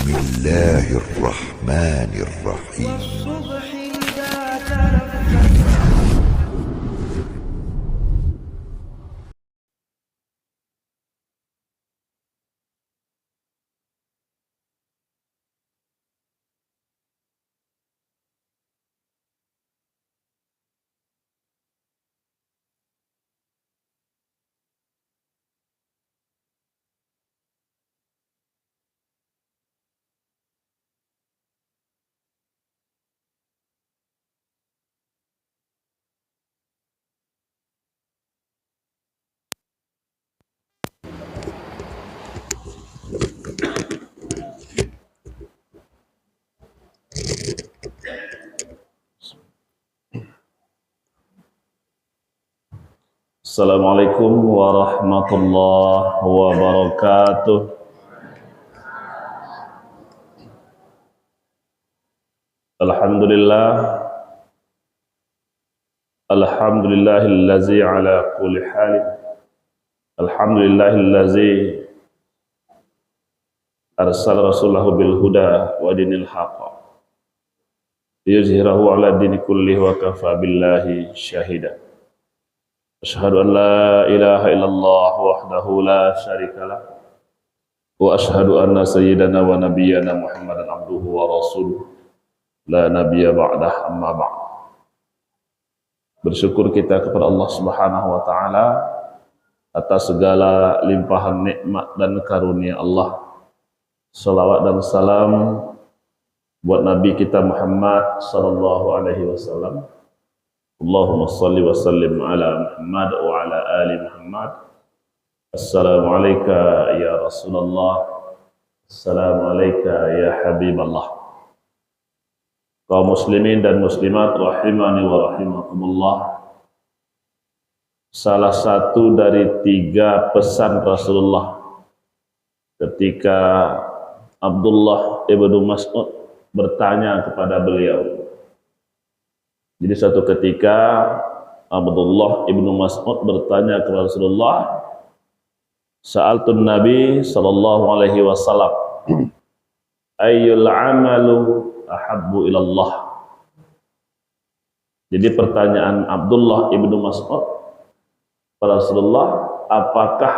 بسم الله الرحمن الرحيم. والصبح إذا تنفس. Assalamualaikum warahmatullahi wabarakatuh. Alhamdulillah, alhamdulillahillazi ala kulli halin, alhamdulillahillazi arsala rasulahu bil huda wa dinil haqq liyuzhirahu ala dini kullihi wa kafa billahi syahida. Asyhadu an la ilaha illallah wahdahu la syarika lah wa asyhadu anna sayyidana wa nabiyyana Muhammadan abduhu wa rasuluh la nabiyya ba'dah, amma ba'd. Bersyukur kita kepada Allah Subhanahu wa taala atas segala limpahan nikmat dan karunia Allah. Salawat dan salam buat Nabi kita Muhammad sallallahu alaihi wasallam. Allahumma salli wa sallim ala Muhammad wa ala ali Muhammad. Assalamu alayka ya Rasulullah. Assalamu alayka ya Habiballah. Kaum muslimin dan muslimat rahimani wa rahimakumullah. Salah satu dari 3 pesan Rasulullah ketika Abdullah ibnu Mas'ud bertanya kepada beliau. Jadi suatu ketika Abdullah ibnu Mas'ud bertanya kepada Rasulullah, sa'altun Nabi sallallahu alaihi wasallam, ayyul amalu ahabbu ilallah. Jadi pertanyaan Abdullah ibnu Mas'ud kepada Rasulullah, apakah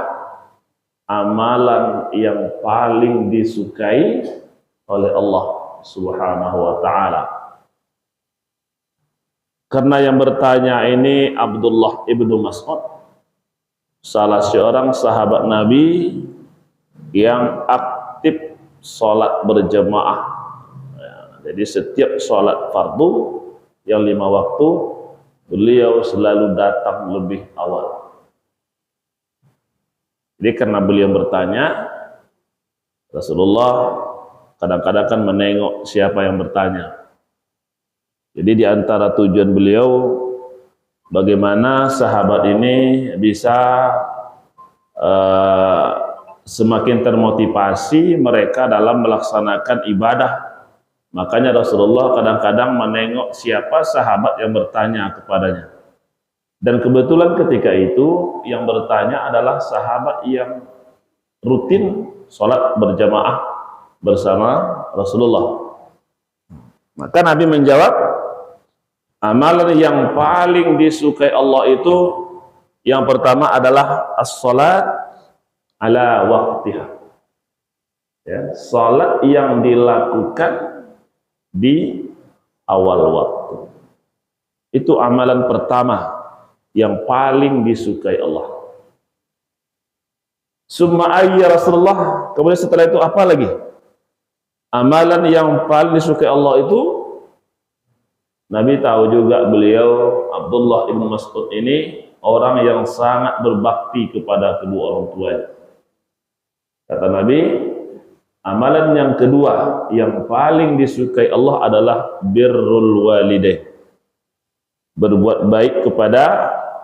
amalan yang paling disukai oleh Allah Subhanahu wa ta'ala? Karena yang bertanya ini Abdullah ibnu Mas'ud, salah seorang sahabat Nabi yang aktif sholat berjamaah. Jadi setiap sholat fardu yang 5 waktu, beliau selalu datang lebih awal. Jadi karena beliau bertanya, Rasulullah kadang-kadang kan menengok siapa yang bertanya. Jadi di antara tujuan beliau, bagaimana sahabat ini bisa semakin termotivasi mereka dalam melaksanakan ibadah. Makanya Rasulullah kadang-kadang menengok siapa sahabat yang bertanya kepadanya. Dan kebetulan ketika itu yang bertanya adalah sahabat yang rutin sholat berjamaah bersama Rasulullah. Maka Nabi menjawab, amalan yang paling disukai Allah itu yang pertama adalah as-salat ala waqtiha. Ya, salat yang dilakukan di awal waktu. Itu amalan pertama yang paling disukai Allah. Summa ayya Rasulullah, kemudian setelah itu apa lagi? Amalan yang paling disukai Allah itu, Nabi tahu juga beliau Abdullah ibn Mas'ud ini orang yang sangat berbakti kepada kedua orang tuanya. Kata Nabi, amalan yang kedua yang paling disukai Allah adalah birrul walidain. Berbuat baik kepada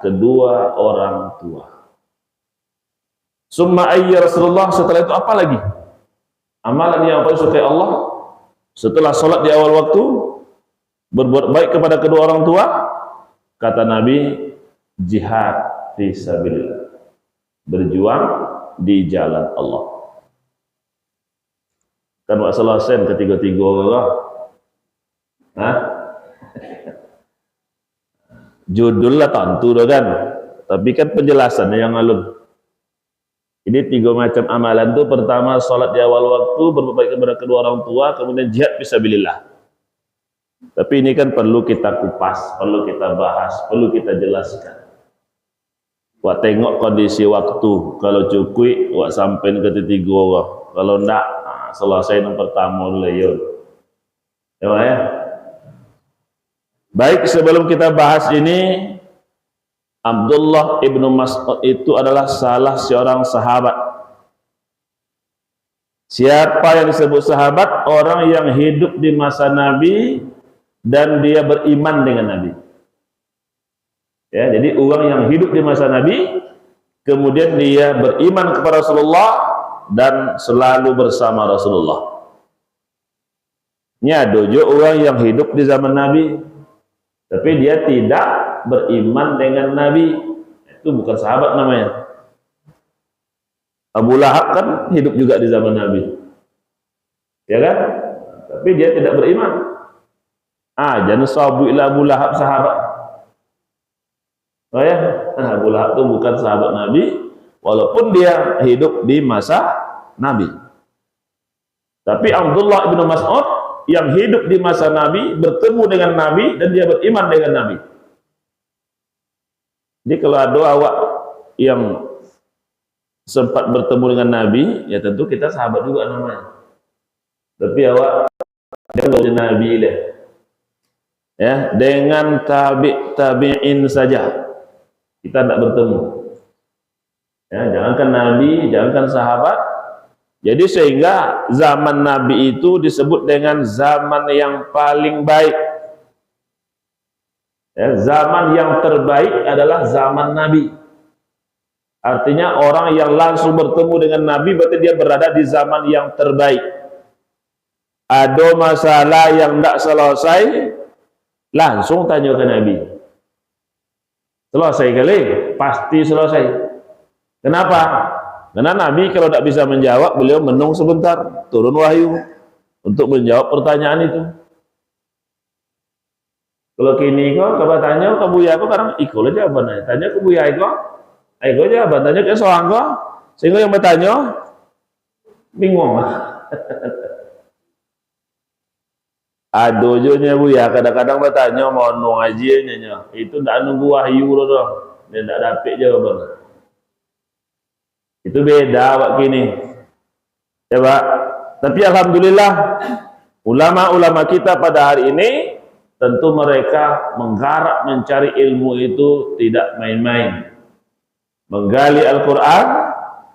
kedua orang tua. Summa ayya Rasulullah, setelah itu apa lagi? Amalan yang paling disukai Allah setelah sholat di awal waktu, berbuat baik kepada kedua orang tua, kata Nabi, jihad fi sabilillah, berjuang di jalan Allah. Kan wak selasen ketiga-tiga lah. Hah? Judul lah tentu dah kan. Tapi kan penjelasannya yang alun. Ini 3 macam amalan tu. Pertama, salat di awal waktu, berbuat baik kepada kedua orang tua, kemudian jihad fisabilillah. Tapi ini kan perlu kita kupas, perlu kita bahas, perlu kita jelaskan. Wak tengok kondisi waktu, kalau cukup wak sampai ke ketiga orang. Kalau ndak, selesai yang pertama dulu ya. Baik, sebelum kita bahas ini, Abdullah ibnu Mas'ud itu adalah salah seorang sahabat. Siapa yang disebut sahabat? Orang yang hidup di masa Nabi dan dia beriman dengan Nabi. Ya, jadi orang yang hidup di masa Nabi, kemudian dia beriman kepada Rasulullah dan selalu bersama Rasulullah. Ini ada juga orang yang hidup di zaman Nabi, tapi dia tidak beriman dengan Nabi. Itu bukan sahabat namanya. Abu Lahab kan hidup juga di zaman Nabi, ya kan? Tapi dia tidak beriman. Jangan sabuilah Abu Lahab sahabat. Oh ya, Abu Lahab itu bukan sahabat Nabi, walaupun dia hidup di masa Nabi. Tapi Abdullah ibnu Mas'ud yang hidup di masa Nabi, bertemu dengan Nabi, dan dia beriman dengan Nabi. Jadi kalau ada awak yang sempat bertemu dengan Nabi, ya tentu kita sahabat juga namanya. Tapi awak dengan Nabi lah, ya, dengan tabi'in saja kita tidak bertemu. Ya, jangankan Nabi, jangankan sahabat. Jadi sehingga zaman Nabi itu disebut dengan zaman yang paling baik. Ya, zaman yang terbaik adalah zaman Nabi. Artinya orang yang langsung bertemu dengan Nabi berarti dia berada di zaman yang terbaik. Ada masalah yang tidak selesai, langsung tanya ke Nabi. Selesai kali, pasti selesai. Kenapa? Karena Nabi kalau tidak bisa menjawab, beliau menung sebentar, turun wahyu untuk menjawab pertanyaan itu. Kalau kini kau tanya ke buya kau, sekarang ikut aja jawabannya. Tanya ke buya kau, ikut jawaban. Tanya ke seorang kau, sehingga yang bertanya bingung. Adojonya buya kadang-kadang bertanya mau ngajinya, itu tidak nunggu wahyu loh, dia tidak dapat jawaban. Itu beda waktu ini, ya Pak. Tapi alhamdulillah ulama-ulama kita pada hari ini tentu mereka menggarap mencari ilmu itu tidak main-main. Menggali Al-Quran,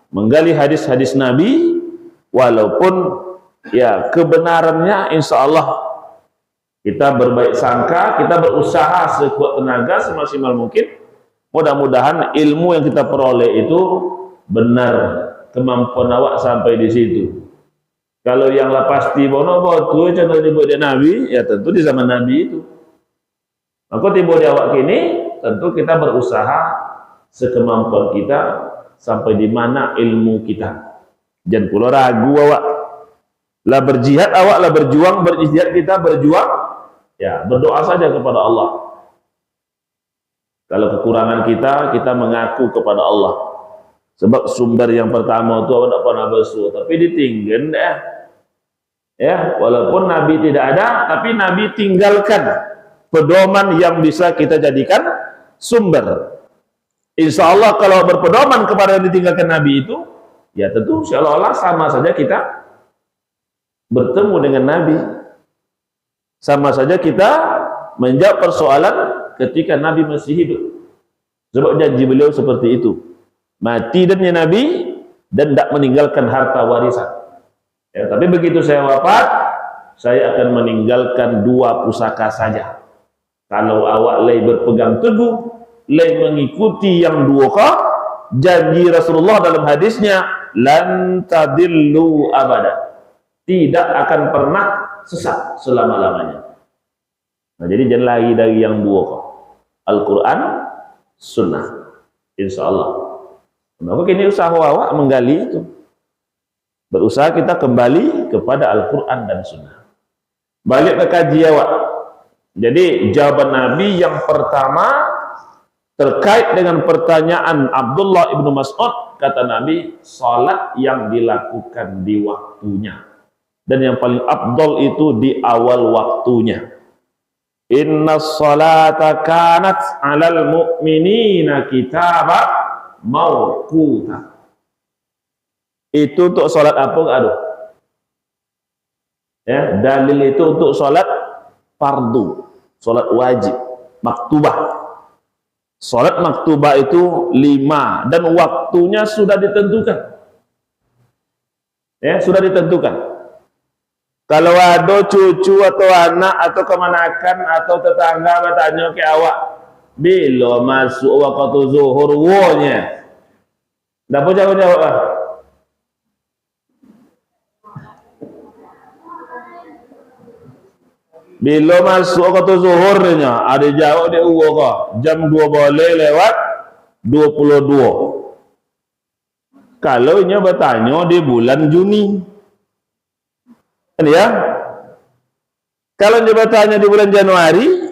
menggali hadis-hadis Nabi, walaupun ya kebenarannya insya Allah kita berbaik sangka, kita berusaha sekuat tenaga semaksimal mungkin. Mudah-mudahan ilmu yang kita peroleh itu benar, kemampuan awak sampai di situ. Kalau yang lepas tiba tu contoh tiba dia Nabi, ya tentu di zaman Nabi itu. Maka tiba di awak kini, tentu kita berusaha sekemampuan kita sampai di mana ilmu kita. Jangan pula ragu awak. Lah berjihad awak, lah berjuang, berjihad kita berjuang, ya berdoa saja kepada Allah. Kalau kekurangan kita, kita mengaku kepada Allah. Sebab sumber yang pertama itu awak tak pernah bersu, tapi ditinggal deh. Ya, walaupun Nabi tidak ada, tapi Nabi tinggalkan pedoman yang bisa kita jadikan sumber. Insya Allah kalau berpedoman kepada yang ditinggalkan Nabi itu, ya tentu seolah-olah sama saja kita bertemu dengan Nabi. Sama saja kita menjawab persoalan ketika Nabi masih hidup. Sebab janji beliau seperti itu. Mati dannya Nabi dan tidak meninggalkan harta warisan. Ya, tapi begitu saya wafat, saya akan meninggalkan 2 pusaka saja. Kalau awak lay berpegang teguh, lay mengikuti yang 2 janji Rasulullah dalam hadisnya, lan tadillu abada. Tidak akan pernah sesat selama-lamanya. Nah, jadi jangan lagi dari yang 2 Al-Quran, Sunnah. Insya Allah. Maka kini usaha awak menggali itu. Berusaha kita kembali kepada Al-Quran dan Sunnah. Balik ke kaji awak. Jadi jawaban Nabi yang pertama terkait dengan pertanyaan Abdullah ibnu Mas'ud, kata Nabi, salat yang dilakukan di waktunya. Dan yang paling afdal itu di awal waktunya. Inna salata kanat 'alal mu'minina kitaba mauquta. Itu untuk salat apa? Aduh. Ya, dalil itu untuk salat fardu, salat wajib, maktubah. Salat maktubah itu 5 dan waktunya sudah ditentukan. Ya, sudah ditentukan. Kalau ada cucu atau anak atau kemanakan atau tetangga bertanya ke awak, bila masuk waktu zuhur wonya? Dapat jawab ah. Bila masuk waktu zuhurnya, ada jawab dia jam 2 boleh lewat 22. Kalau nya bertanya di bulan Juni, ya. Kalau nya bertanya di bulan Januari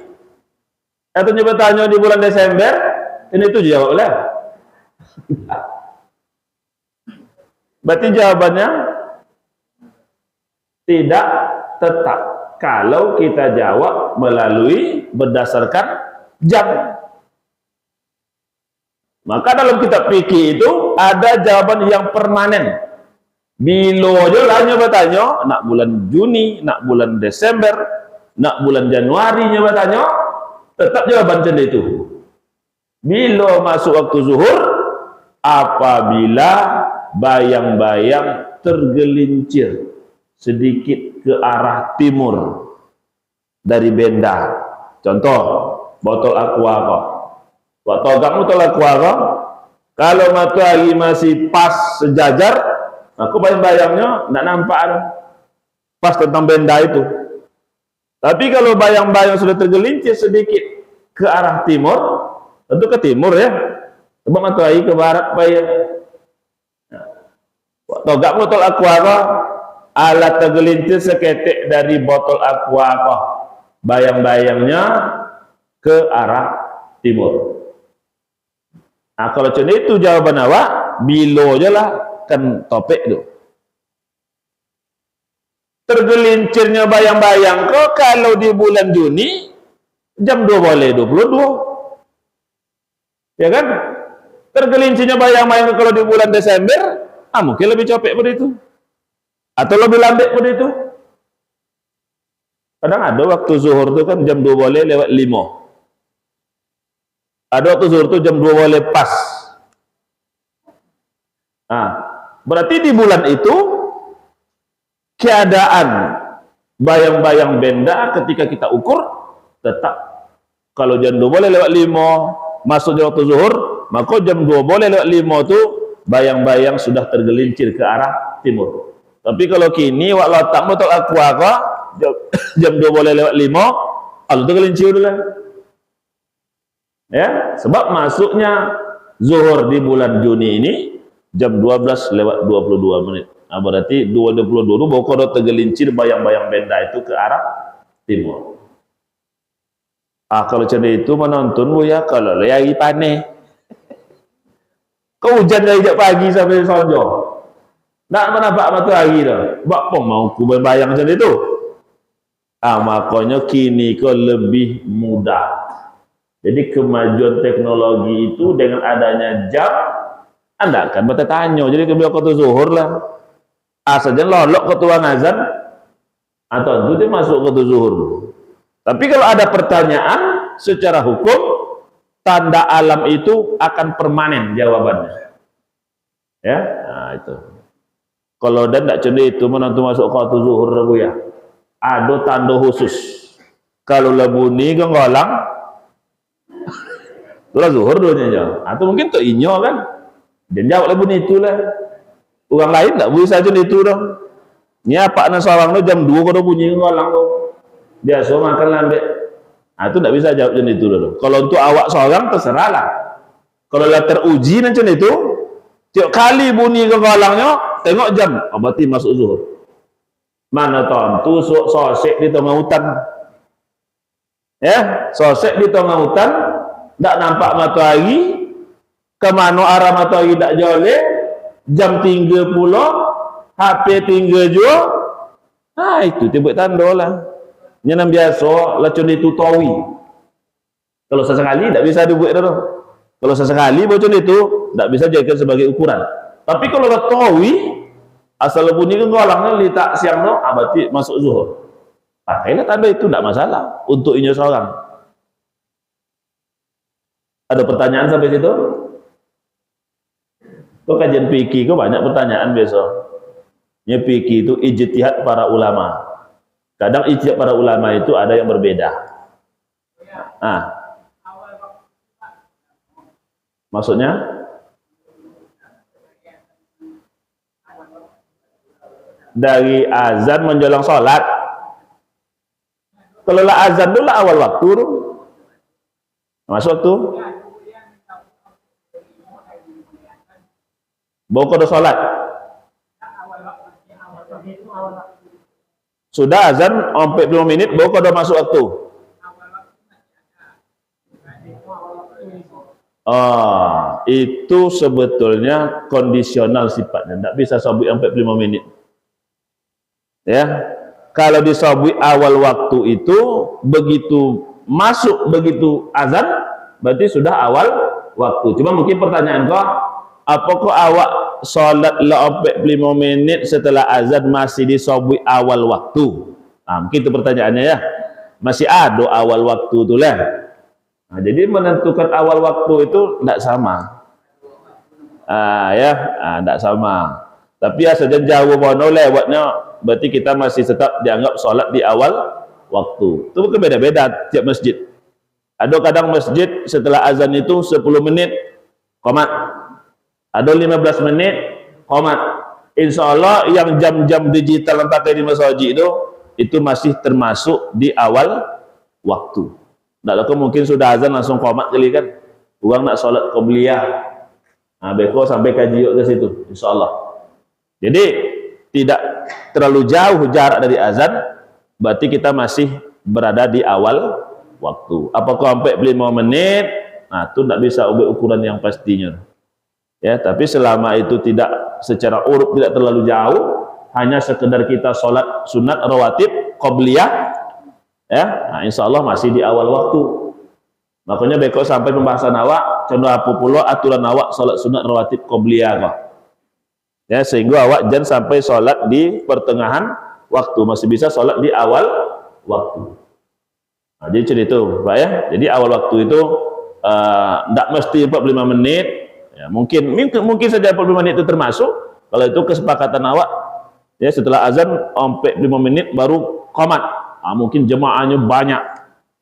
atau nya bertanya di bulan Desember, ini itu jawablah. Berarti jawabannya tidak tetap. Kalau kita jawab melalui berdasarkan jam. Maka dalam kitab fikih itu ada jawaban yang permanen. Bila aja hanya bertanya, nak bulan Juni, nak bulan Desember, nak bulan Januari nya bertanya, tetap jawaban macam itu. Bila masuk waktu zuhur, apabila bayang-bayang tergelincir sedikit ke arah timur dari benda. Contoh, botol aqua kok. Waktu kamu botol aqua kok, kalau matahari masih pas sejajar, aku bayang-bayangnya nak nampak pas tentang benda itu. Tapi kalau bayang-bayang sudah tergelincir sedikit ke arah timur, tentu ke timur ya. Sebab matahari ke barat bayang. Waktu kamu botol aqua kok, alat tergelincir seketik dari botol aqua kok, bayang-bayangnya ke arah timur. Nah, kalau macam itu jawaban awak, bilo je lah kan topik tu. Tergelincirnya bayang-bayang kok kalau di bulan Juni jam 2 boleh 22. Ya kan? Tergelincirnya bayang-bayang kalau di bulan Desember, mungkin lebih capek pada itu. Atau lebih lambat pada itu. Kadang ada waktu zuhur tu kan jam 2 boleh lewat 5. Ada waktu zuhur tu jam 2 boleh pas. Berarti di bulan itu keadaan bayang-bayang benda ketika kita ukur tetap. Kalau jam 2 boleh lewat 5 masuk di waktu zuhur, maka jam 2 boleh lewat 5 tu bayang-bayang sudah tergelincir ke arah timur. Tapi kalau kini wak letak botol aqua kok jam 2 boleh lewat 5, itu tergelincir dulu lah. Ya, sebab masuknya zuhur di bulan Juni ini jam 12 lewat 22 menit. Berarti 22 itu bokor tergelincir bayang-bayang benda itu ke arah timur. Kalau macam itu menonton bu ya, kalau hari panen. Kau hujan dari pagi sampai sonjo. Nak menampak matahari dah. Bapa mau ku bayang macam itu. Makanya kini kau lebih mudah. Jadi kemajuan teknologi itu dengan adanya jam, anda akan bertanya. Jadi kemudian kau tu zuhur lah. Saja lolok ke tuang azan, atau itu dia masuk ke tu zuhur. Tapi kalau ada pertanyaan secara hukum, tanda alam itu akan permanen jawabannya. Ya, itu. Kalau dan tidak cendek itu menantu masuk ke waktu zuhur bu ya, ada tanda khusus. Kalau labu ni genggolang, itulah zuhur dunia je. Atau mungkin tu inyo kan, dan jawab labu ni itulah. Orang lain tak boleh saja itu dah. Ni apa nak seorang tu jam 2 kau bunyi genggolang tu. Biasa makan lambat. Itu tak bisa jawab macam itu dah. Kalau untuk awak seorang terserahlah. Kalau lah teruji macam itu, Tiap kali bunyi gengolangnya, tengok jam, oh, berarti masuk zuhur. Mana tentu sosek di tengah hutan. Ya, sosek di tengah hutan, tak nampak matahari, kemana arah matahari tak joleh, jam 3 pula, HP tinggal juga. Nah, itu tiba tanda lah. Yang biasa lacun itu tawi. Kalau sesekali tak bisa dibuat dah. Kalau sesekali macam itu tak bisa jadikan sebagai ukuran. Tapi kalau tawi asal bunyi gengolangnya letak siang no, berarti masuk zuhur. Pakailah tanda itu tak masalah untuk ini seorang. Ada pertanyaan sampai situ? Kok kajian fikih kok banyak pertanyaan besok. Ya fikih itu ijtihad para ulama. Kadang ijtihad para ulama itu ada yang berbeda. Nah, maksudnya dari azan menjelang sholat. Kalau lah azan dulu awal waktu tu. Masuk tu. Bawa kau sholat. Sudah azan 45 menit, bawa kau masuk waktu. Oh, itu sebetulnya kondisional sifatnya. Tak bisa sabui 45 menit. Ya, kalau disabui awal waktu itu begitu masuk begitu azan, berarti sudah awal waktu. Cuma mungkin pertanyaan kau, apakah awak solat 45 menit setelah azan masih disabui awal waktu? Nah, mungkin itu pertanyaannya ya. Masih ada awal waktu tu lah. Nah, jadi menentukan awal waktu itu tidak sama. Tidak sama. Tapi ya saja jauh bono lewatnya, berarti kita masih tetap dianggap sholat di awal waktu. Itu berbeda-beda tiap masjid. Ada kadang masjid setelah azan itu 10 menit qomat. Ada 15 menit qomat. Insya Allah yang jam-jam digital yang pakai di masjid itu masih termasuk di awal waktu. Tak mungkin sudah azan langsung qomat kali kan. Orang nak solat qabliyah. Nah, beko sampai kaji ke situ, insya Allah. Jadi tidak terlalu jauh jarak dari azan, berarti kita masih berada di awal waktu. Apakah sampai 5 menit? Nah, itu tidak bisa ukuran yang pastinya. Ya, tapi selama itu tidak secara urut tidak terlalu jauh, hanya sekedar kita sholat sunat rawatib qabliyah, ya, nah, insya Allah masih di awal waktu. Makanya beko sampai pembahasan awak, contoh apa pula aturan awak sholat sunat rawatib qabliyah kok. Ya, sehingga awak jangan sampai sholat di pertengahan waktu, masih bisa sholat di awal waktu. Nah, jadi cerita itu, Pak ya. Jadi awal waktu itu tidak mesti 45 menit. Ya, mungkin saja 45 menit itu termasuk. Kalau itu kesepakatan awak, ya setelah azan sampai 5 menit baru qomat. Nah, mungkin jemaahnya banyak,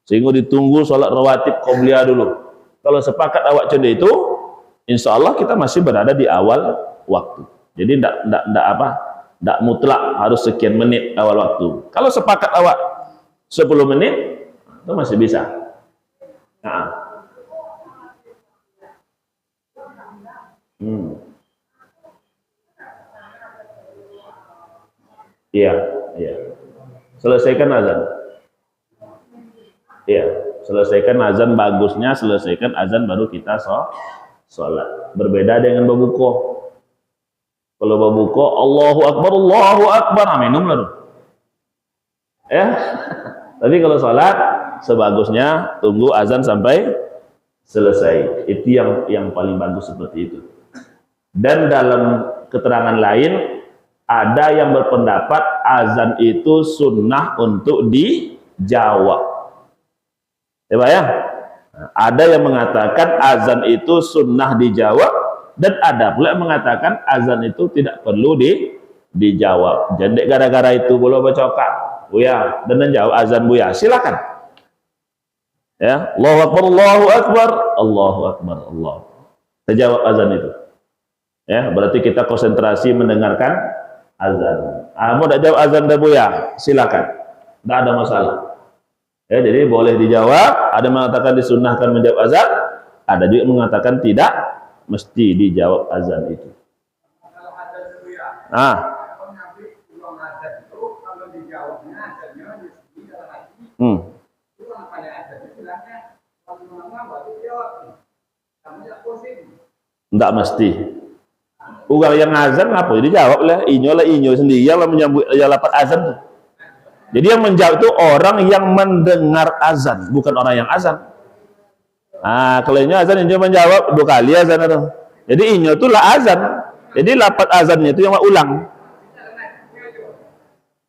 sehingga ditunggu sholat rawatib qabliyah dulu. Kalau sepakat awak macam itu, insya Allah kita masih berada di awal waktu. Jadi tidak mutlak harus sekian menit awal waktu. Kalau sepakat awak 10 menit, itu masih bisa. Nah. Iya. Selesaikan azan. Iya, selesaikan azan, bagusnya selesaikan azan baru kita sholat. Berbeda dengan berbuka. Kalau berbuka, Allahu Akbar, minum lalu. Ya. Tapi kalau sholat, sebagusnya tunggu azan sampai selesai. Itu yang paling bagus seperti itu. Dan dalam keterangan lain, ada yang berpendapat azan itu sunnah untuk dijawab. Ya, Pak ya? Ada yang mengatakan azan itu sunnah dijawab. Dan ada pula yang mengatakan azan itu tidak perlu dijawab. Jadi gara-gara itu boleh bercakap, buya, dan menjawab azan buya, silakan. Ya, Allahu Akbar, Allahu Akbar, Allahu Akbar, Allah. Terjawab azan itu. Ya, berarti kita konsentrasi mendengarkan azan. Mau tak jawab azan dah buya, silakan. Tak ada masalah. Ya, jadi boleh dijawab. Ada yang mengatakan disunnahkan menjawab azan, ada juga yang mengatakan tidak mesti dijawab azan itu. Ah. Enggak mesti. Ugal yang azan apa? Dijawab lah inyo sendiri yang menyambut yang lapat azan tuh. Jadi yang menjawab itu orang yang mendengar azan, bukan orang yang azan. Ah, kalau inyo azan, inyo menjawab 2 kali azan itu. Jadi inyo itu lah azan. Jadi lapat azannya itu yang ulang.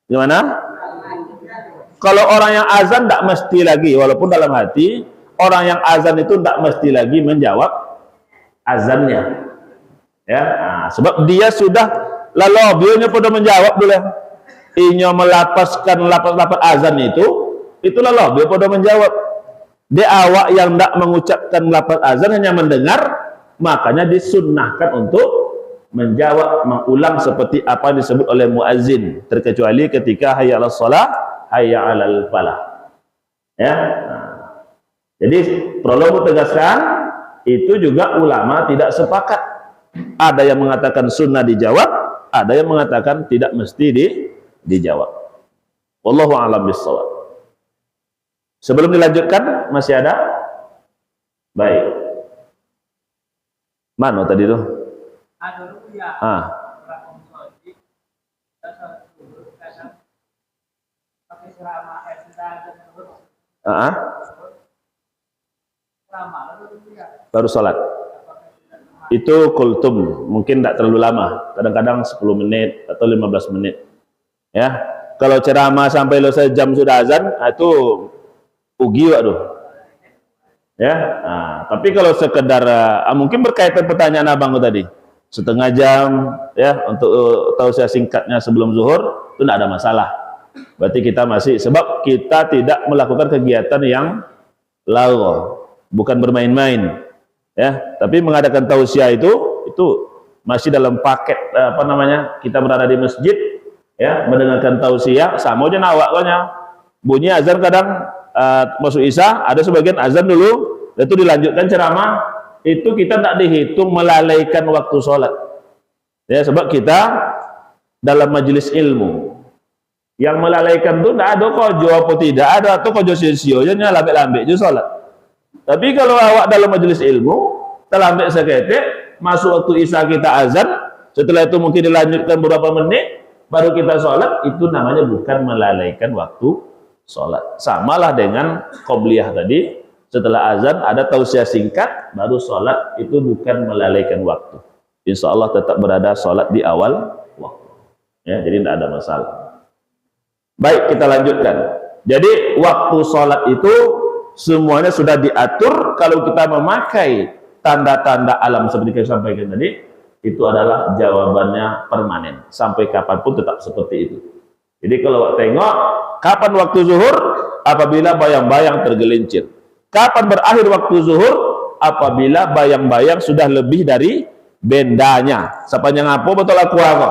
Gimana? Kalau orang yang azan tidak mesti lagi, walaupun dalam hati, orang yang azan itu tidak mesti lagi menjawab azannya. Ya, nah, sebab dia sudah lalu bionya pada menjawab dulu. Inyo melapaskan lapat azan itu lalu dia pada menjawab. Dia awak yang tidak mengucapkan lapat azan hanya mendengar, makanya disunnahkan untuk menjawab, mengulang seperti apa yang disebut oleh muazzin, terkecuali ketika hayya 'alas shalah, hayya 'alal falah. Ya. Nah, jadi perlu tegaskan itu juga ulama tidak sepakat. Ada yang mengatakan sunnah dijawab, ada yang mengatakan tidak mesti dijawab. Wallahu a'lam bishawab. Sebelum dilanjutkan masih ada? Baik. Mana tadi tuh? Ah. Baru sholat. Itu kultum, mungkin tidak terlalu lama, kadang-kadang 10 menit atau 15 menit. Ya, kalau ceramah sampai sejam sudah azan, itu ugi waduh. Ya, nah, tapi kalau sekedar mungkin berkaitan pertanyaan abang tadi, setengah jam ya untuk tausiah singkatnya sebelum zuhur itu tidak ada masalah. Berarti kita masih, sebab kita tidak melakukan kegiatan yang lawa, bukan bermain-main. Ya, tapi mengadakan tausiah itu masih dalam paket apa namanya, kita berada di masjid ya, mendengarkan tausiah sama aja nawaknya. Bunyi azan kadang masuk isya, ada sebagian azan dulu, itu dilanjutkan ceramah, itu kita tidak dihitung melalaikan waktu sholat. Ya, sebab kita dalam majelis ilmu. Yang melalaikan itu tidak ada kojo apa tidak ada, atau kojo sio-sio nya lambek-lambek je sholat. Tapi kalau awak dalam majelis ilmu, terlambat seketik, masuk waktu isya kita azan, setelah itu mungkin dilanjutkan beberapa menit, baru kita sholat, itu namanya bukan melalaikan waktu sholat. Samalah dengan qobliyah tadi, setelah azan ada tausiah singkat, baru sholat, itu bukan melalaikan waktu. Insya Allah tetap berada sholat di awal waktu. Ya, jadi tidak ada masalah. Baik, kita lanjutkan. Jadi waktu sholat itu semuanya sudah diatur. Kalau kita memakai tanda-tanda alam seperti yang saya sampaikan tadi, itu adalah jawabannya permanen. Sampai kapanpun tetap seperti itu. Jadi kalau tengok, kapan waktu zuhur? Apabila bayang-bayang tergelincir. Kapan berakhir waktu zuhur? Apabila bayang-bayang sudah lebih dari bendanya. Sepanjang apa betul aku apa?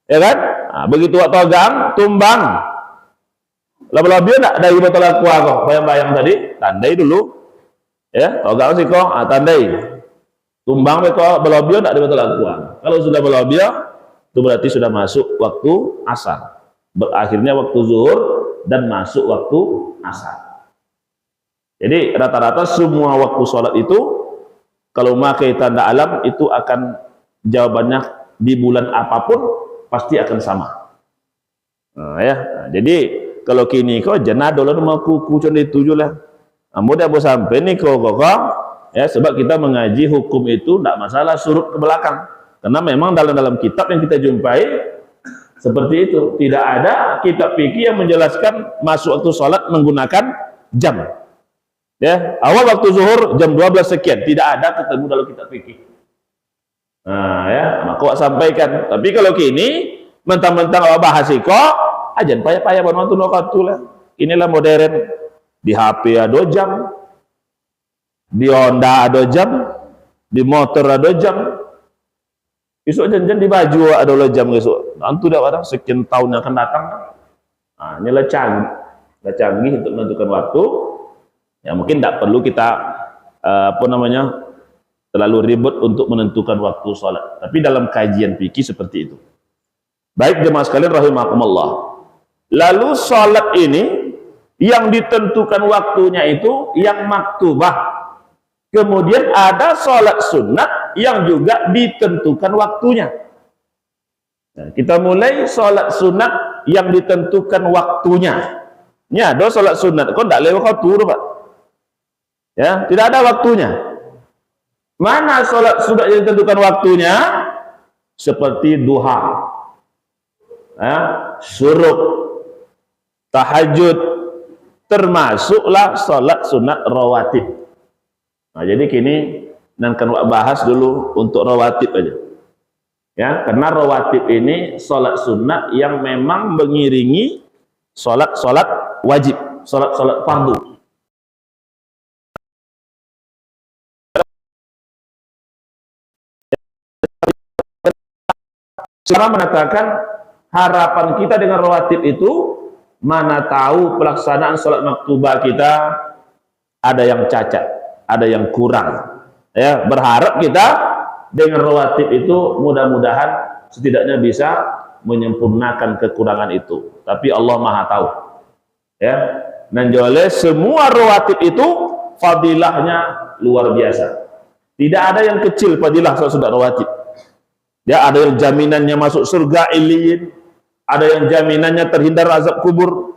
Ya kan? Nah, begitu waktu gang, tumbang. Lalu enggak dari betul aku apa? Bayang-bayang tadi, tandai dulu. Ya, togang sih kok, tandai. Tumbang beko belobio enggak betul aku. Kalau sudah belobio, itu berarti sudah masuk waktu asar. Berakhirnya waktu zuhur dan masuk waktu asar. Jadi rata-rata semua waktu sholat itu kalau memakai tanda alam itu akan jawabannya di bulan apapun pasti akan sama. Nah, ya. Nah, jadi kalau kini kok jenah dolar mau kuku contoh itu lah. Mudah bos sampai nih kok ya, sebab kita mengaji hukum itu tidak masalah surut ke belakang. Karena memang dalam kitab yang kita jumpai seperti itu. Tidak ada kitab fikih yang menjelaskan masuk waktu sholat menggunakan jam. Ya, awal waktu zuhur jam 12 sekian, tidak ada ketemu dalam kitab fikih. Nah, ya, maka awak sampaikan. Tapi kalau kini mentang-mentang awak bahas kok, ajan payah-payah bantu lah. Inilah modern. Di HP ada jam, di Honda ada jam, di motor ada jam. Besok janjian di baju ada jam besok. Nanti dah ada sekian tahun yang akan datang. Nah, ini lah canggih untuk menentukan waktu. Ya mungkin tidak perlu kita terlalu ribet untuk menentukan waktu sholat. Tapi dalam kajian fikih seperti itu. Baik jemaah sekalian rahimakumullah. Lalu salat ini yang ditentukan waktunya itu yang maktubah. Kemudian ada salat sunat yang juga ditentukan waktunya. Nah, kita mulai salat sunat yang ditentukan waktunya. Ya, do salat sunat kok ndak lewat waktu, Pak. Ya, tidak ada waktunya. Mana salat sunat yang ditentukan waktunya? Seperti duha, ya, syuruk, tahajud, termasuklah salat sunat rawatib. Nah, jadi kini nanti bahas dulu untuk rawatib aja. Ya, karena rawatib ini salat sunat yang memang mengiringi salat-salat wajib, salat-salat fardu. Cara mengatakan harapan kita dengan rawatib itu, mana tahu pelaksanaan sholat maktubah kita ada yang cacat, ada yang kurang. Ya, berharap kita dengan rawatib itu mudah-mudahan setidaknya bisa menyempurnakan kekurangan itu. Tapi Allah Maha tahu. Ya, dan oleh semua rawatib itu fadilahnya luar biasa. Tidak ada yang kecil fadilah sholat rawatib. Ya, ada yang jaminannya masuk surga iliyin, ada yang jaminannya terhindar azab kubur.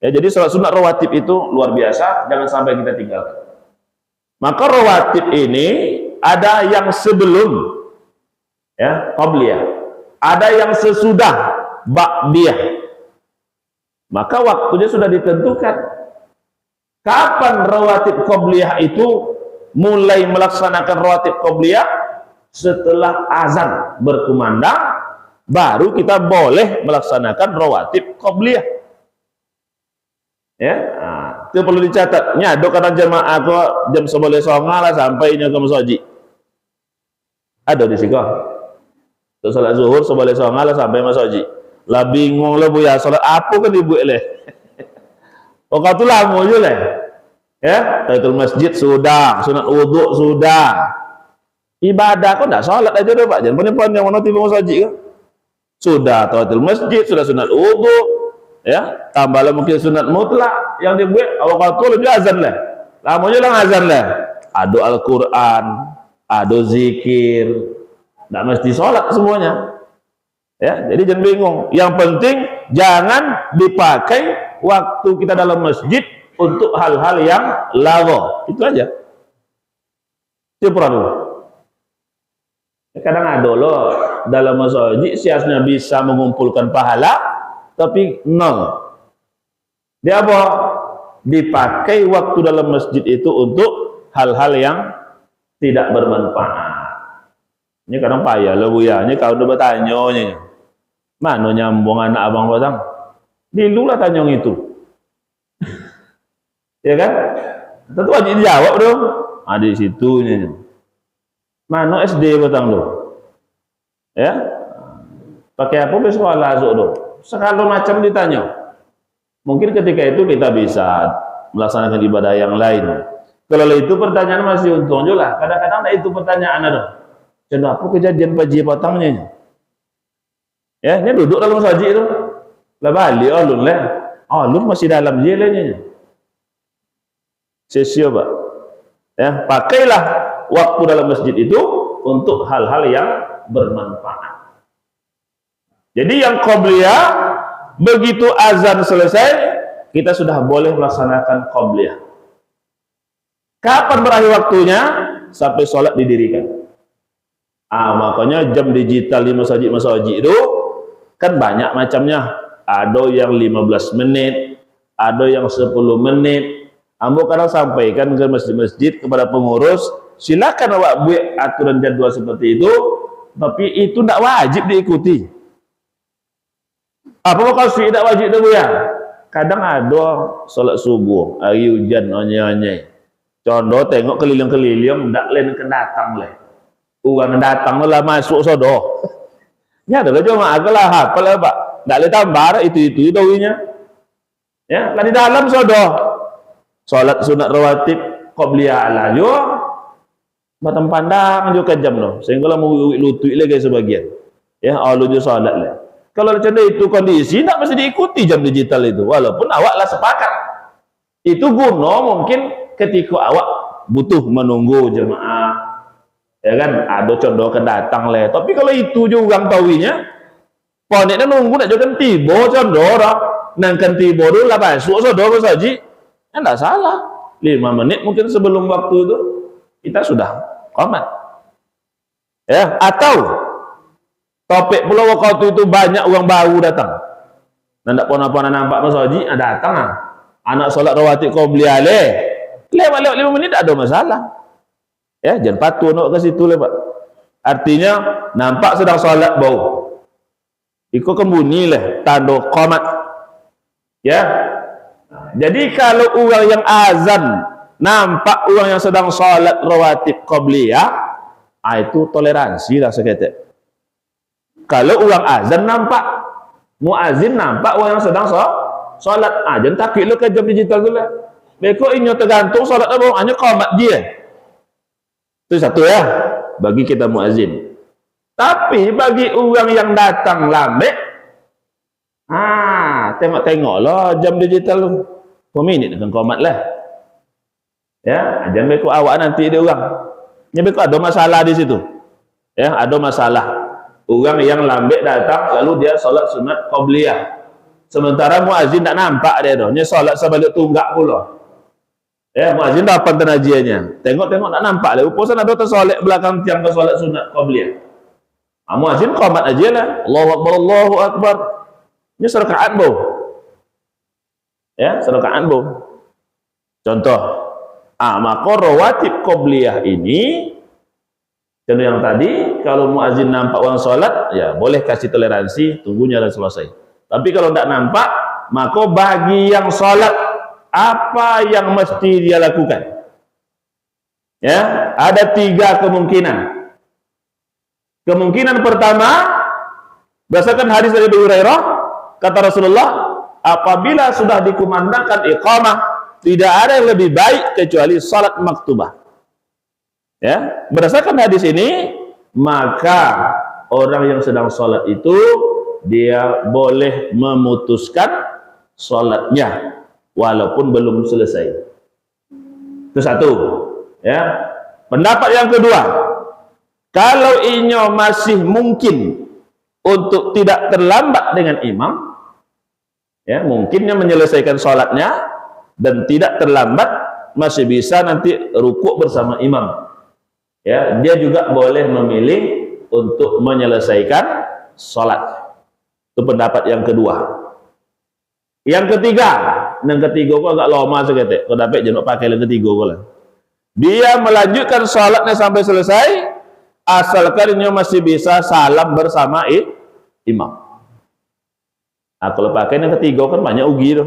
Ya, jadi salat sunat rawatib itu luar biasa, jangan sampai kita tinggalkan. Maka rawatib ini ada yang sebelum, ya, qabliyah, ada yang sesudah ba'diyah. Maka waktunya sudah ditentukan. Kapan rawatib qabliyah itu mulai melaksanakan rawatib qabliyah? Setelah azan berkumandang, baru kita boleh melaksanakan rawatib qabliyah. Ya, nah, itu perlu dicatat. Nyado kata jemaah aku jam 11.09 lah sampainya ke masjid. Ada di sini. Untuk salat zuhur 11.09 lah sampai masjid. Lah bingung lah bu ya, salat apa kan ibu leh. Oh kau tu lama je leh. Ya, tahiyatul masjid sudah, sunat wudhu sudah. Ibadah kok enggak salat aja deh Pak, jangan penipuan yang mana tiba masjid kan? Sudah tahiyatul masjid, sudah sunat wudu, ya, tambahlah mungkin sunat mutlak yang dibuat awal waktu lebih azan lah. Lama aja lah azan lah. Ado Al-Qur'an, ado zikir. Enggak mesti salat semuanya. Ya, jadi jangan bingung. Yang penting jangan dipakai waktu kita dalam masjid untuk hal-hal yang lagho. Itu aja. Itu dulu. Kadang ada loh dalam masjid siasnya bisa mengumpulkan pahala tapi nol. Dia apa? Dipakai waktu dalam masjid itu untuk hal-hal yang tidak bermanfaat. Ini kadang payah loh bu ya. Ini kalau udah bertanya nih, mana nyambung anak abang batang? Dilulah tanya itu. Ya kan? Tentu aja dijawab dong. Ada di situ nih. Mana SD batang lo? Ya, pakai apa sekolah azuk lo? Sekali macam ditanya. Mungkin ketika itu kita bisa melaksanakan ibadah yang lain. Kalau itu pertanyaan masih untung juga. Kadang-kadang itu pertanyaan ada. Kenapa kejadian paji batangnya? Ya, ini duduk dalam saji itu. Lah balik alun lah. Alun masih dalam jelenya. Sesio Pak. Ya, pakailah waktu dalam masjid itu untuk hal-hal yang bermanfaat. Jadi yang qabliyah, begitu azan selesai, kita sudah boleh melaksanakan qabliyah. Kapan berakhir waktunya? Sampai sholat didirikan. Makanya jam digital di masjid-masjid itu kan banyak macamnya. Ada yang 15 menit, ada yang 10 menit. Ambo kadang sampaikan ke masjid-masjid kepada pengurus, silakan awak buat aturan jadwal seperti itu, tapi itu tidak wajib diikuti. Apa kalau tidak wajib itu ya? Kadang ada sholat subuh, hari hujan onye-onye. Contoh tengok keliling-keliling, tidak lain ke datang lah. Orang datang lah masuk sodoh. Ini adalah cuma agalah hafal lah Pak. Tidak boleh tambah itu tahunya. Ya, lah di dalam sodoh. Salat sunat rawatib qabliyah ala yo batam pandang juga jam loh. Sehingga lah mau lutut lagi sebagian. Ya, alu jo salat lah. Kalau macam itu kondisi, tak mesti diikuti jam digital itu. Walaupun awak lah sepakat. Itu guna mungkin ketika awak butuh menunggu jemaah, ya kan, ada condong ke datang le. Tapi kalau itu juga orang tahuinya, poneknya nunggu nak jangan tiba condong orang, nangkan tiba dulu lah masuk saudara saji, enggak salah. 5 menit mungkin sebelum waktu itu kita sudah qomat. Ya, atau topik pulau waktu itu banyak orang baru datang. Ndak pernah nampak Mas Haji, datang ah. Anak solat rawatib qobliyah le. Lewat 5 menit tak ada masalah. Ya, jangan patuh nak ke situ le, Pak. Artinya nampak sedang solat bau. Ikut kembuni le tanda qomat. Ya. Jadi kalau orang yang azan nampak orang yang sedang solat rawatib qobliyah, itu toleransi lah seketek. Kalau orang azan nampak, muazin nampak orang yang sedang solat, jangan takut lu ke jam digital tu lah. Mereka inyo tergantung solat apa, hanya qomat dia. Itu satu ya, bagi kita muazin. Tapi bagi orang yang datang lambat, tengok-tengok lah jam digital tu. 1 minit dengan qomat lah. Ya, jangan mereka awak nanti dia orang. Ni mereka ada masalah di situ. Ya, ada masalah. Orang yang lambat datang lalu dia solat sunat qobliyah. Sementara muazin tak nampak dia tu. Dia solat sebalik tunggak pula. Ya, muazin dapat tenajiannya. Tengok-tengok tak nampak dia. Upasan ada tersolat belakang tiang ke solat sunat qobliyah. Muazin qomat aja lah. Allahu Akbar, Allahu Akbar. Ini serakaat bu. Ya, serakaat bu. Contoh. Maka rawatib qobliyah ini, contoh yang tadi, kalau muazin nampak orang solat, ya boleh kasih toleransi, tunggunya dan selesai. Tapi kalau tidak nampak, maka bagi yang solat, apa yang mesti dia lakukan? Ya, ada 3 kemungkinan. Kemungkinan pertama, berdasarkan hadis dari Abu Hurairah, kata Rasulullah, apabila sudah dikumandangkan iqamah, tidak ada yang lebih baik kecuali salat maktubah. Ya, berdasarkan hadis ini, maka orang yang sedang salat itu dia boleh memutuskan salatnya walaupun belum selesai. Itu satu. Ya. Pendapat yang kedua, kalau inyo masih mungkin untuk tidak terlambat dengan imam, ya, mungkinnya menyelesaikan salatnya dan tidak terlambat, masih bisa nanti rukuk bersama imam. Ya, dia juga boleh memilih untuk menyelesaikan salat. Itu pendapat yang kedua. Yang ketiga kok agak lama seketik. Kau dapat jenak pakai yang ketiga kau lah. Dia melanjutkan salatnya sampai selesai, asalkan dia masih bisa salam bersama imam. Kalau pakai yang ketiga kan banyak ugi tu.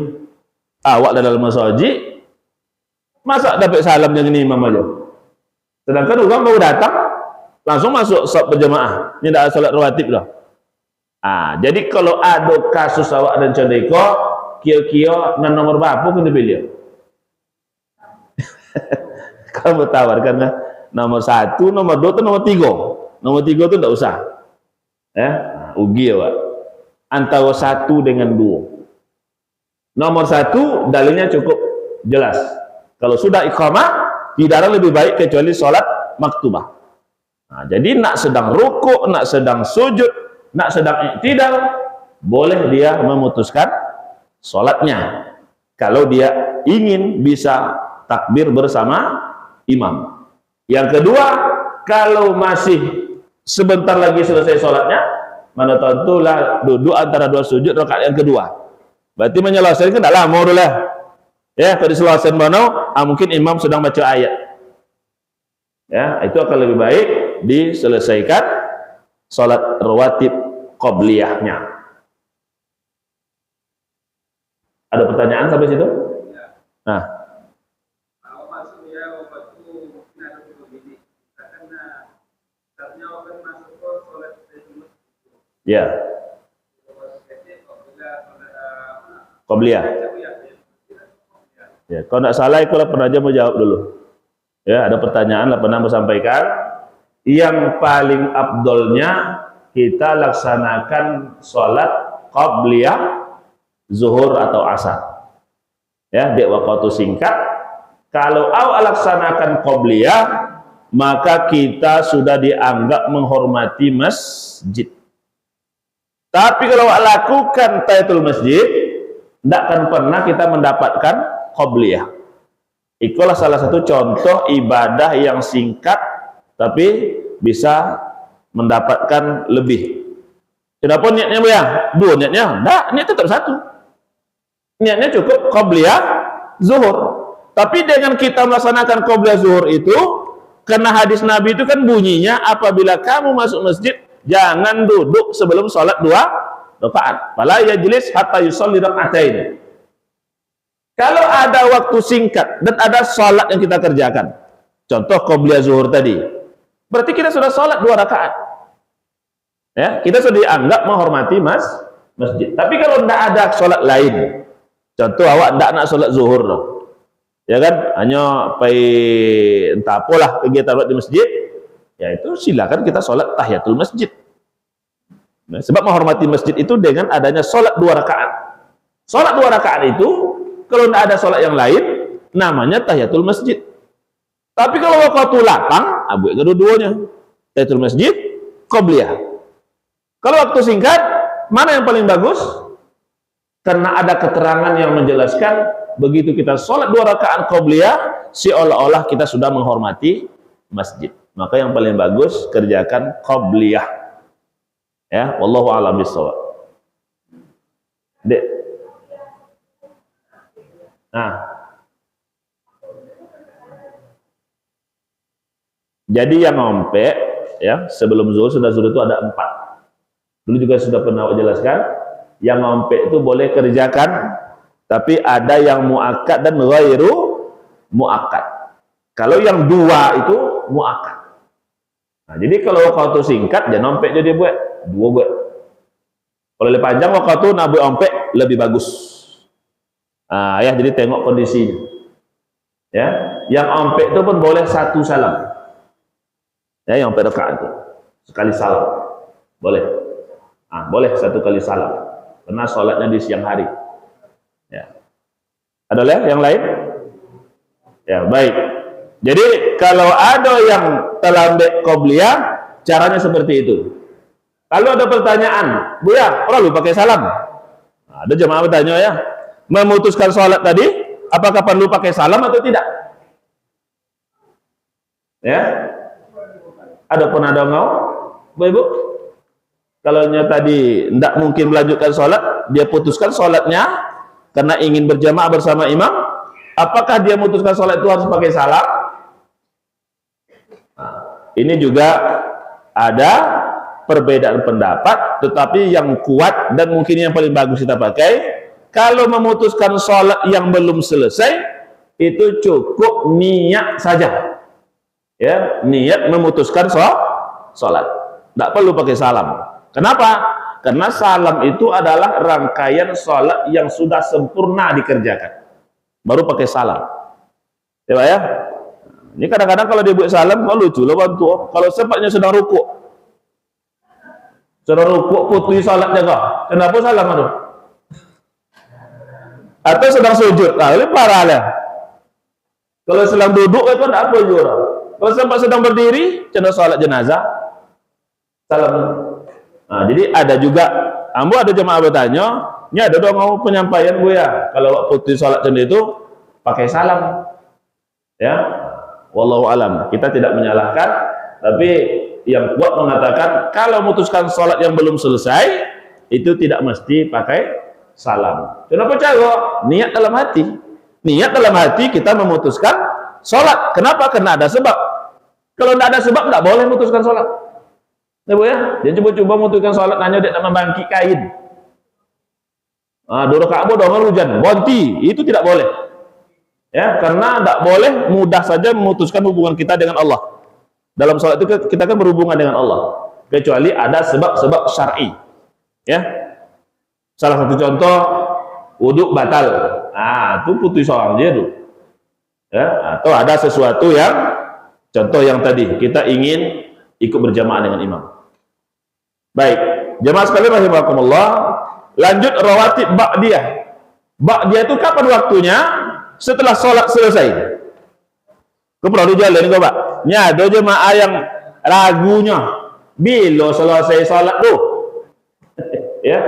Awak dalam masjid, masa dapat salam dengan imam aja. Sedangkan orang baru datang, langsung masuk sholat berjamaah. Ini dah solat rawatib dah. Jadi kalau ada kasus awak dan cendeko, kira-kira nomor berapa pun dipilih. Kalau bertawarkan nomor 1, nomor 2 atau nomor 3. Nomor 3 tu tak usah. Ya, ugi awak. Antara 1 dengan 2. Nomor 1 dalilnya cukup jelas. Kalau sudah iqamah, tidak ada lebih baik kecuali solat maktubah. Jadi nak sedang rukuk, nak sedang sujud, nak sedang iktidal, boleh dia memutuskan solatnya. Kalau dia ingin bisa takbir bersama imam. Yang kedua, kalau masih sebentar lagi selesai solatnya, mana tentulah duduk antara 2 sujud rakaat yang kedua. Berarti menyelesaikan tidak lama dulu lah. Ya, kalau diselesaikan mana, mungkin imam sedang baca ayat. Ya, itu akan lebih baik diselesaikan salat rawatib qobliyahnya. Ada pertanyaan sampai situ? Nah. Ya. Qobliyah. Ya, kalau tidak salah itu lah pernah aja mau jawab dulu. Ya, ada pertanyaan lah pernah sampaikan. Yang paling afdolnya kita laksanakan sholat qabliyah zuhur atau asar. Ya, di waktu singkat. Kalau awal laksanakan qabliyah, maka kita sudah dianggap menghormati masjid. Tapi kalau lakukan tahiyatul masjid, tidak akan pernah kita mendapatkan qabliyah. Itulah salah satu contoh ibadah yang singkat tapi bisa mendapatkan lebih. Kenapa niatnya Bu ya? Dua niatnya? Enggak, niat tetap satu. Niatnya cukup qabliyah zuhur. Tapi dengan kita melaksanakan qabliyah zuhur itu, karena hadis Nabi itu kan bunyinya apabila kamu masuk masjid jangan duduk sebelum sholat 2 rakaat. Fala yajlis hatta yusalli rakaatain. Kalau ada waktu singkat dan ada sholat yang kita kerjakan, contoh qabliyah zuhur tadi, berarti kita sudah sholat 2 rakaat. Ya, kita sudah dianggap menghormati masjid. Tapi kalau tidak ada sholat lain, contoh awak tidak nak sholat zuhur, ya kan, hanya entah apalah kegiatan di masjid, ya itu silakan kita sholat tahiyatul masjid. Nah, sebab menghormati masjid itu dengan adanya sholat 2 rakaat. Sholat 2 rakaat itu kalau tidak ada sholat yang lain, namanya tahiyatul masjid. Tapi kalau waktu lapang, abu kedua-duanya, tahiyatul masjid, qabliyah. Kalau waktu singkat, mana yang paling bagus? Karena ada keterangan yang menjelaskan begitu kita sholat 2 rakaat qabliyah, seolah-olah kita sudah menghormati masjid. Maka yang paling bagus kerjakan qabliyah. Ya, wallahu a'lam bishawab. Dek. Nah, jadi yang ngompe ya sebelum zuhur itu ada 4. Dulu juga sudah pernah jelaskan, yang ngompe itu boleh kerjakan, tapi ada yang muakkad dan ghairu muakkad. Kalau yang 2 itu muakkad. Nah, jadi kalau waktu singkat jangan ngompe jadi buat 2 buat. Kalau lebih panjang waktu nak buat ngompe lebih bagus. Ya, jadi tengok kondisinya. Ya, yang ompek itu pun boleh 1 salam. Ya, yang ompek rakaat itu sekali salam. Boleh. Boleh 1 kali salam. Karena sholatnya di siang hari. Ya. Ada yang lain? Ya, baik. Jadi kalau ada yang terlambat qabliyah, caranya seperti itu. Kalau ada pertanyaan, Bu ya, perlu pakai salam? Ada jemaah bertanya ya, memutuskan sholat tadi, apakah perlu pakai salam atau tidak? Ya, ada pun ada ngau, Bu Ibu? Kalau tadi tidak mungkin melanjutkan sholat, dia putuskan sholatnya karena ingin berjamaah bersama imam, apakah dia memutuskan sholat itu harus pakai salam? Ini juga ada perbedaan pendapat, tetapi yang kuat dan mungkin yang paling bagus kita pakai, kalau memutuskan sholat yang belum selesai, itu cukup niat saja. Ya, niat memutuskan sholat. Tidak perlu pakai salam. Kenapa? Karena salam itu adalah rangkaian sholat yang sudah sempurna dikerjakan. Baru pakai salam. Ya Pak ya? Ini kadang-kadang kalau dia buat salam, kalau lucu loh bantu. Kalau sempatnya sedang rukuk. Sedang rukuk, putih sholatnya kok. Kenapa salam itu? Atau sedang sujud, ini parah lah. Kalau sedang duduk itu tidak apa juga. Kalau sempat sedang berdiri, cenderung sholat jenazah, salam. Nah, jadi ada juga, ambo ada jemaah bertanya, ini ada dong mau penyampaian Bu ya, kalau putih sholat cenderung itu pakai salam. Ya, wallahu alam. Kita tidak menyalahkan, tapi yang kuat mengatakan kalau memutuskan sholat yang belum selesai, itu tidak mesti pakai salam. Kenapa cara? Niat dalam hati. Niat dalam hati kita memutuskan sholat. Kenapa? Karena ada sebab. Kalau tidak ada sebab, tidak boleh memutuskan sholat. Ya Bu ya? Dia coba-coba memutuskan sholat, nanya dia nak membangkit kain. Dua rakaat doang hujan, bonti, itu tidak boleh. Ya, karena tidak boleh mudah saja memutuskan hubungan kita dengan Allah. Dalam sholat itu kita kan berhubungan dengan Allah. Kecuali ada sebab-sebab syar'i. Ya. Salah satu contoh wudhu batal, itu putus sholat dia tuh. Ya, atau ada sesuatu yang contoh yang tadi kita ingin ikut berjamaah dengan imam. Baik, jamaah sekalian rahimakumullah, Lanjut rawatib ba'diyah. Ba'diyah itu kapan waktunya? Setelah sholat selesai. Kau perlu jalan kau pak. Nya ada jemaah yang ragunya bila selesai sholat tuh. Ya.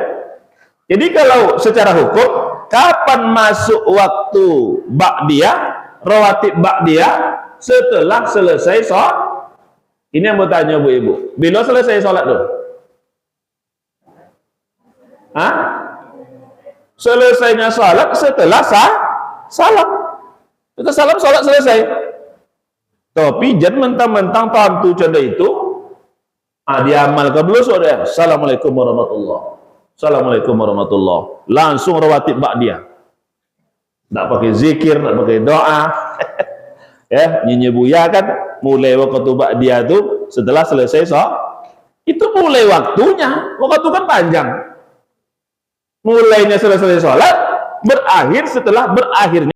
Jadi kalau secara hukum, kapan masuk waktu ba'diyah, rawatib ba'diyah? Setelah selesai sholat. Ini yang bertanya bu ibu. Bila selesai sholat tuh? Hah? Selesainya sholat setelah salam. Kita salam sholat selesai. Tapi jangan mentang-mentang tentu canda itu dia amalkan dulu saudara. Assalamualaikum warahmatullah. Assalamualaikum warahmatullah. Langsung rawatib ba'diyah. Tak pakai zikir, tak pakai doa. Ya, nyanyi buya kan mulai waktu ba'diyah itu setelah selesai sholat. Itu mulai waktunya. Waktu kan panjang. Mulainya selesai sholat, berakhir setelah berakhirnya